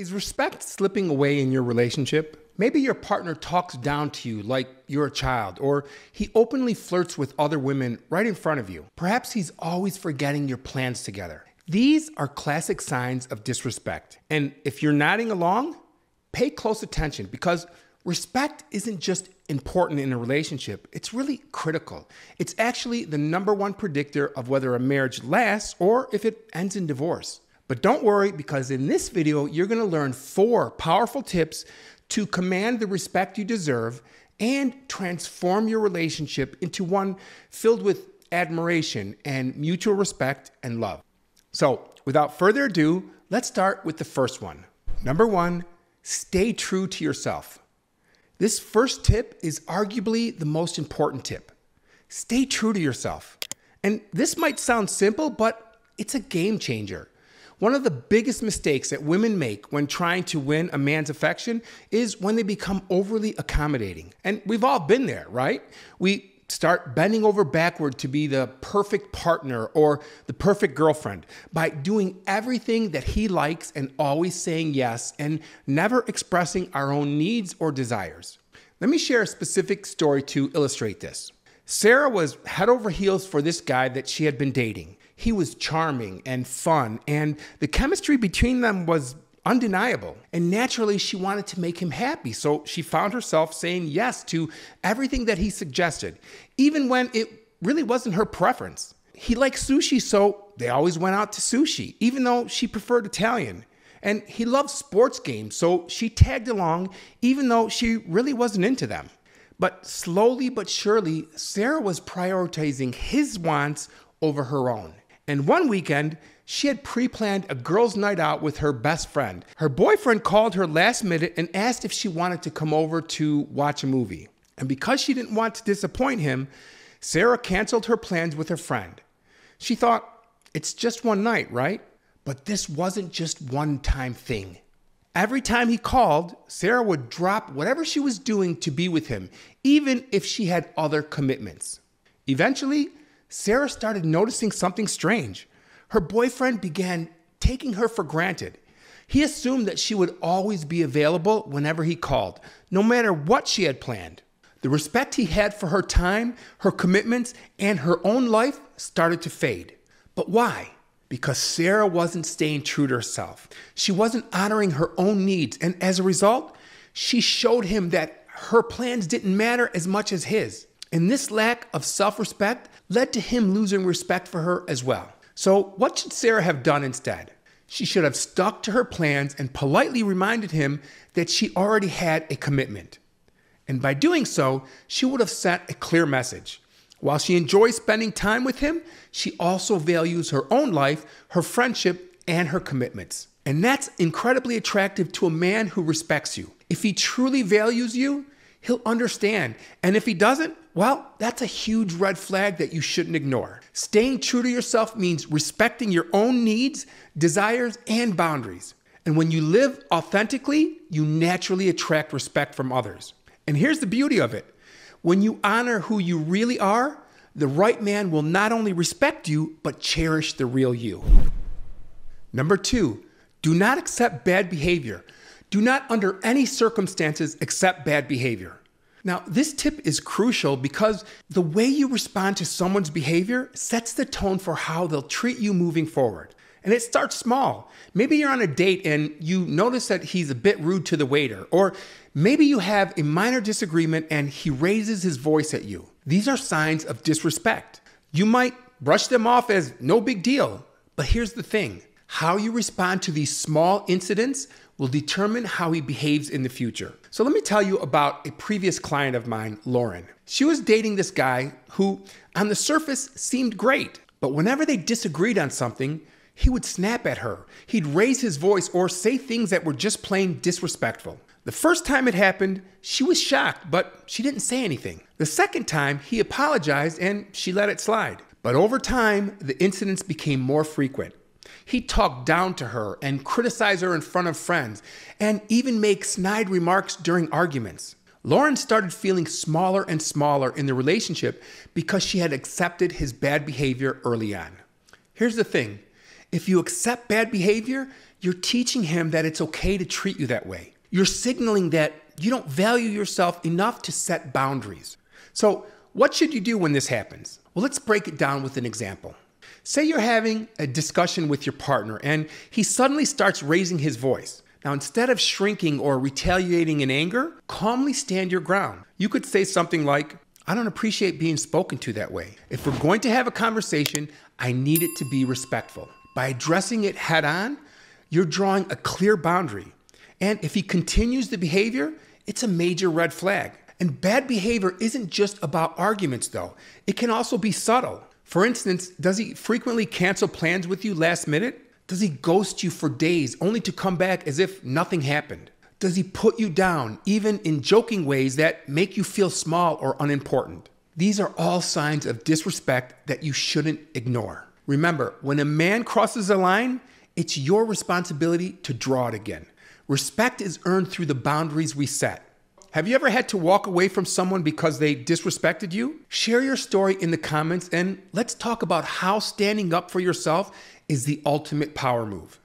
Is respect slipping away in your relationship? Maybe your partner talks down to you like you're a child, or he openly flirts with other women right in front of you. Perhaps he's always forgetting your plans together. These are classic signs of disrespect. And if you're nodding along, pay close attention, because respect isn't just important in a relationship, it's really critical. It's actually the #1 predictor of whether a marriage lasts or if it ends in divorce. But don't worry, because in this video, you're gonna learn 4 powerful tips to command the respect you deserve and transform your relationship into one filled with admiration and mutual respect and love. So without further ado, let's start with the first one. #1, stay true to yourself. This first tip is arguably the most important tip. Stay true to yourself. And this might sound simple, but it's a game changer. One of the biggest mistakes that women make when trying to win a man's affection is when they become overly accommodating. And we've all been there, right? We start bending over backward to be the perfect partner or the perfect girlfriend by doing everything that he likes and always saying yes and never expressing our own needs or desires. Let me share a specific story to illustrate this. Sarah was head over heels for this guy that she had been dating. He was charming and fun, and the chemistry between them was undeniable. And naturally, she wanted to make him happy, so she found herself saying yes to everything that he suggested, even when it really wasn't her preference. He liked sushi, so they always went out to sushi, even though she preferred Italian. And he loved sports games, so she tagged along, even though she really wasn't into them. But slowly but surely, Sarah was prioritizing his wants over her own. And one weekend, she had pre-planned a girls' night out with her best friend. Her boyfriend called her last minute and asked if she wanted to come over to watch a movie. And because she didn't want to disappoint him, Sarah canceled her plans with her friend. She thought, it's just one night, right? But this wasn't just one-time thing. Every time he called, Sarah would drop whatever she was doing to be with him, even if she had other commitments. Eventually, Sarah started noticing something strange. Her boyfriend began taking her for granted. He assumed that she would always be available whenever he called, no matter what she had planned. The respect he had for her time, her commitments, and her own life started to fade. But why? Because Sarah wasn't staying true to herself. She wasn't honoring her own needs, and as a result, she showed him that her plans didn't matter as much as his. And this lack of self-respect led to him losing respect for her as well. So what should Sarah have done instead? She should have stuck to her plans and politely reminded him that she already had a commitment. And by doing so, she would have sent a clear message. While she enjoys spending time with him, she also values her own life, her friendship, and her commitments. And that's incredibly attractive to a man who respects you. If he truly values you, he'll understand. And if he doesn't, well, that's a huge red flag that you shouldn't ignore. Staying true to yourself means respecting your own needs, desires, and boundaries. And when you live authentically, you naturally attract respect from others. And here's the beauty of it. When you honor who you really are, the right man will not only respect you, but cherish the real you. #2, do not accept bad behavior. Do not under any circumstances accept bad behavior. Now, this tip is crucial because the way you respond to someone's behavior sets the tone for how they'll treat you moving forward. And it starts small. Maybe you're on a date and you notice that he's a bit rude to the waiter, or maybe you have a minor disagreement and he raises his voice at you. These are signs of disrespect. You might brush them off as no big deal, but here's the thing. How you respond to these small incidents will determine how he behaves in the future. So let me tell you about a previous client of mine, Lauren. She was dating this guy who, on the surface, seemed great, but whenever they disagreed on something, he would snap at her. He'd raise his voice or say things that were just plain disrespectful. The first time it happened, she was shocked, but she didn't say anything. The second time, he apologized and she let it slide. But over time, the incidents became more frequent. He talked down to her and criticized her in front of friends, and even made snide remarks during arguments. Lauren started feeling smaller and smaller in the relationship because she had accepted his bad behavior early on. Here's the thing. If you accept bad behavior, you're teaching him that it's okay to treat you that way. You're signaling that you don't value yourself enough to set boundaries. So what should you do when this happens? Well, let's break it down with an example. Say you're having a discussion with your partner and he suddenly starts raising his voice. Now, instead of shrinking or retaliating in anger, calmly stand your ground. You could say something like, I don't appreciate being spoken to that way. If we're going to have a conversation, I need it to be respectful. By addressing it head on, you're drawing a clear boundary. And if he continues the behavior, it's a major red flag. And bad behavior isn't just about arguments, though. It can also be subtle. For instance, does he frequently cancel plans with you last minute? Does he ghost you for days only to come back as if nothing happened? Does he put you down, even in joking ways that make you feel small or unimportant? These are all signs of disrespect that you shouldn't ignore. Remember, when a man crosses a line, it's your responsibility to draw it again. Respect is earned through the boundaries we set. Have you ever had to walk away from someone because they disrespected you? Share your story in the comments and let's talk about how standing up for yourself is the ultimate power move.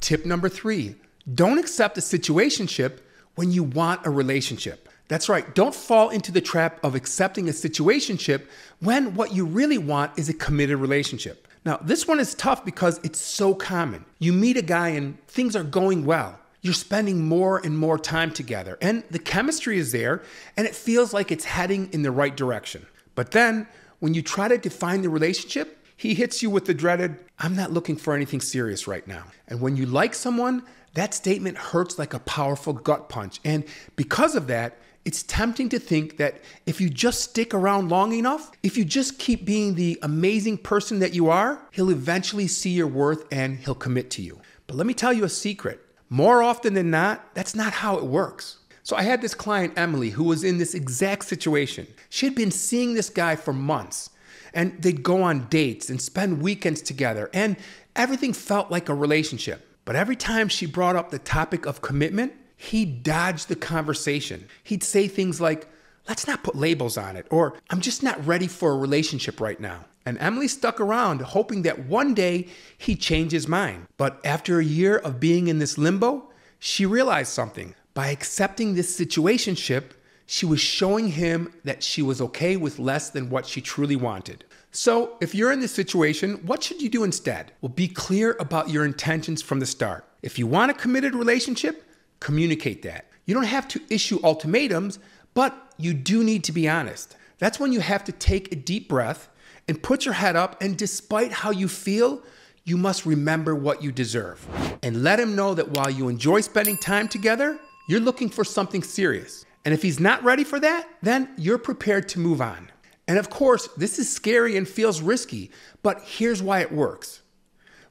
Tip number 3, don't accept a situationship when you want a relationship. That's right, don't fall into the trap of accepting a situationship when what you really want is a committed relationship. Now, this one is tough because it's so common. You meet a guy and things are going well. You're spending more and more time together and the chemistry is there and it feels like it's heading in the right direction. But then when you try to define the relationship, he hits you with the dreaded, I'm not looking for anything serious right now. And when you like someone, that statement hurts like a powerful gut punch. And because of that, it's tempting to think that if you just stick around long enough, if you just keep being the amazing person that you are, he'll eventually see your worth and he'll commit to you. But let me tell you a secret. More often than not, that's not how it works. So I had this client, Emily, who was in this exact situation. She had been seeing this guy for months, and they'd go on dates and spend weekends together, and everything felt like a relationship. But every time she brought up the topic of commitment, he dodged the conversation. He'd say things like, let's not put labels on it, or I'm just not ready for a relationship right now. And Emily stuck around hoping that one day he'd change his mind. But after a year of being in this limbo, she realized something. By accepting this situationship, she was showing him that she was okay with less than what she truly wanted. So if you're in this situation, what should you do instead? Well, be clear about your intentions from the start. If you want a committed relationship, communicate that. You don't have to issue ultimatums, but you do need to be honest. That's when you have to take a deep breath and put your head up, and despite how you feel, you must remember what you deserve. And let him know that while you enjoy spending time together, you're looking for something serious. And if he's not ready for that, then you're prepared to move on. And of course, this is scary and feels risky, but here's why it works.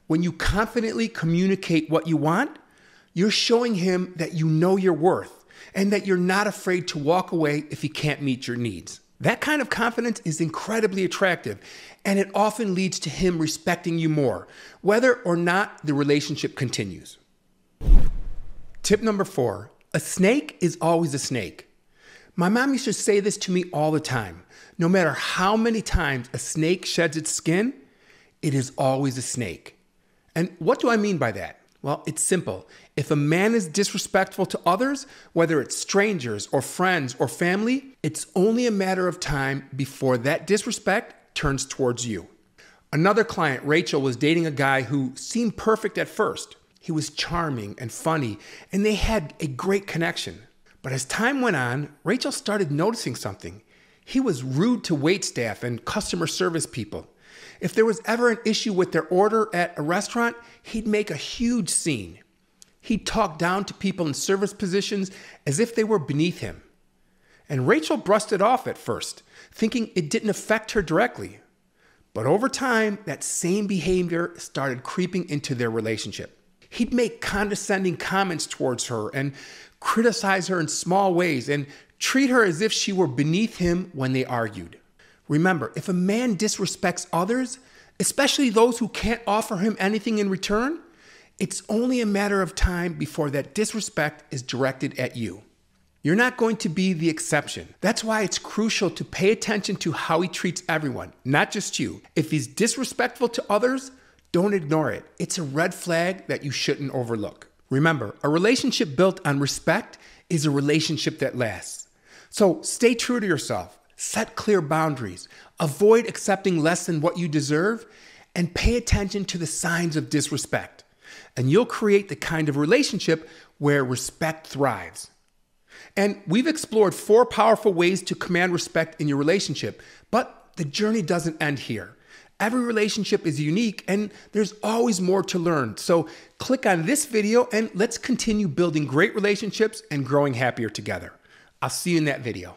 When you confidently communicate what you want, you're showing him that you know your worth and that you're not afraid to walk away if he can't meet your needs. That kind of confidence is incredibly attractive, and it often leads to him respecting you more, whether or not the relationship continues. Tip number 4, a snake is always a snake. My mom used to say this to me all the time. No matter how many times a snake sheds its skin, it is always a snake. And what do I mean by that? Well, it's simple. If a man is disrespectful to others, whether it's strangers or friends or family, it's only a matter of time before that disrespect turns towards you. Another client, Rachel, was dating a guy who seemed perfect at first. He was charming and funny, and they had a great connection. But as time went on, Rachel started noticing something. He was rude to waitstaff and customer service people. If there was ever an issue with their order at a restaurant, he'd make a huge scene. He'd talk down to people in service positions as if they were beneath him. And Rachel brushed it off at first, thinking it didn't affect her directly. But over time, that same behavior started creeping into their relationship. He'd make condescending comments towards her and criticize her in small ways and treat her as if she were beneath him when they argued. Remember, if a man disrespects others, especially those who can't offer him anything in return, it's only a matter of time before that disrespect is directed at you. You're not going to be the exception. That's why it's crucial to pay attention to how he treats everyone, not just you. If he's disrespectful to others, Don't ignore it. It's a red flag that you shouldn't overlook. Remember, a relationship built on respect is a relationship that lasts. So stay true to yourself, set clear boundaries, avoid accepting less than what you deserve, and pay attention to the signs of disrespect. And you'll create the kind of relationship where respect thrives. And we've explored 4 powerful ways to command respect in your relationship, but the journey doesn't end here. Every relationship is unique and there's always more to learn. So click on this video and let's continue building great relationships and growing happier together. I'll see you in that video.